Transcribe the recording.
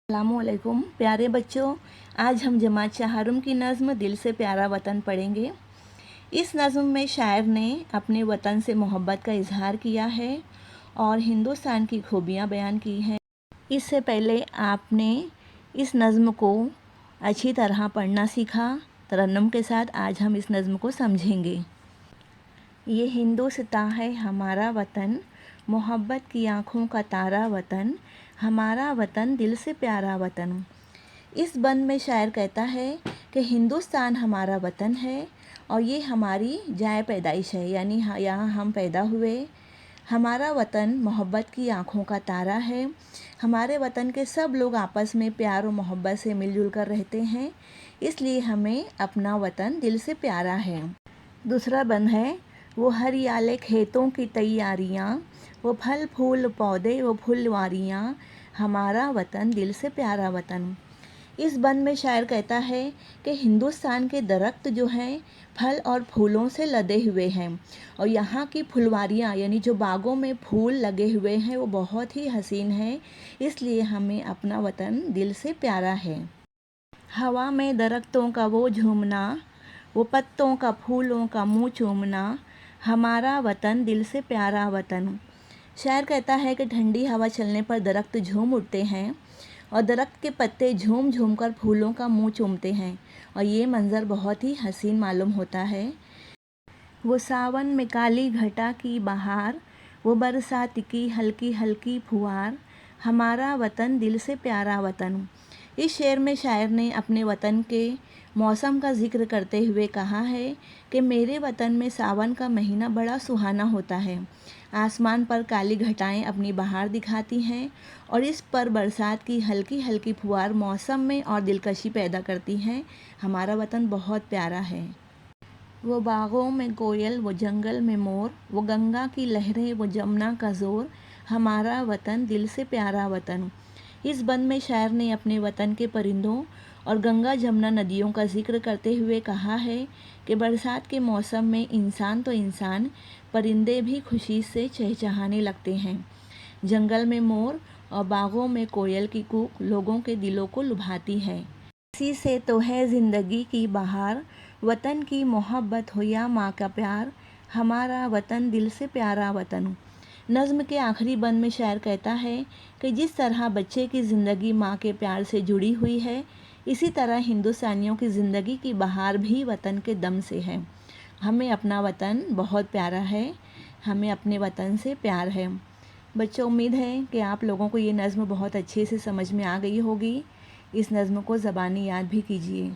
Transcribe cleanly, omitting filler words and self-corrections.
अस्सलामुअलैकुम प्यारे बच्चों, आज हम जमात चहारुम की नज़्म दिल से प्यारा वतन पढ़ेंगे। इस नज़्म में शायर ने अपने वतन से मोहब्बत का इजहार किया है और हिंदुस्तान की खूबियाँ बयान की हैं। इससे पहले आपने इस नज़्म को अच्छी तरह पढ़ना सीखा। तरन्नुम के साथ आज हम इस नज़्म को समझेंगे। ये हिंदुस्तान है हमारा वतन, मोहब्बत की आँखों का तारा वतन, हमारा वतन दिल से प्यारा वतन। इस बंद में शायर कहता है कि हिंदुस्तान हमारा वतन है और ये हमारी जाए पैदाइश है, यानी यहाँ हम पैदा हुए। हमारा वतन मोहब्बत की आँखों का तारा है। हमारे वतन के सब लोग आपस में प्यार और मोहब्बत से मिलजुल कर रहते हैं, इसलिए हमें अपना वतन दिल से प्यारा है। दूसरा बंद है, वो हरियाले खेतों की तैयारियाँ, वो फल फूल पौधे वो फुलवारियाँ, हमारा वतन दिल से प्यारा वतन। इस बंद में शायर कहता है कि हिंदुस्तान के दरख्त जो हैं फल और फूलों से लदे हुए हैं और यहाँ की फुलवारियाँ यानी जो बागों में फूल लगे हुए हैं वो बहुत ही हसीन हैं, इसलिए हमें अपना वतन दिल से प्यारा है। हवा में दरख्तों का वो झूमना, वो पत्तों का फूलों का मुँह चूमना, हमारा वतन दिल से प्यारा वतन। शायर कहता है कि ठंडी हवा चलने पर दरख्त झूम उठते हैं और दरख्त के पत्ते झूम झूम कर फूलों का मुंह चूमते हैं और ये मंज़र बहुत ही हसीन मालूम होता है। वो सावन में काली घटा की बहार, वो बरसात की हल्की हल्की फुहार, हमारा वतन दिल से प्यारा वतन। इस शेर में शायर ने अपने वतन के मौसम का ज़िक्र करते हुए कहा है कि मेरे वतन में सावन का महीना बड़ा सुहाना होता है। आसमान पर काली घटाएं अपनी बहार दिखाती हैं और इस पर बरसात की हल्की हल्की फुहार मौसम में और दिलकशी पैदा करती हैं। हमारा वतन बहुत प्यारा है। वो बागों में कोयल वो जंगल में मोर, वो गंगा की लहरें वो जमुना का ज़ोर, हमारा वतन दिल से प्यारा वतन। इस बंद में शायर ने अपने वतन के परिंदों और गंगा जमुना नदियों का जिक्र करते हुए कहा है कि बरसात के मौसम में इंसान तो इंसान, परिंदे भी खुशी से चहचहाने लगते हैं। जंगल में मोर और बागों में कोयल की कूक लोगों के दिलों को लुभाती है। इसी से तो है ज़िंदगी की बहार, वतन की मोहब्बत हो या माँ का प्यार, हमारा वतन दिल से प्यारा वतन। नज़्म के आखिरी बंद में शायर कहता है कि जिस तरह बच्चे की ज़िंदगी माँ के प्यार से जुड़ी हुई है, इसी तरह हिंदुस्तानियों की ज़िंदगी की बहार भी वतन के दम से है। हमें अपना वतन बहुत प्यारा है, हमें अपने वतन से प्यार है। बच्चों, उम्मीद है कि आप लोगों को ये नज़्म बहुत अच्छे से समझ में आ गई होगी। इस नज़्म को ज़बानी याद भी कीजिए।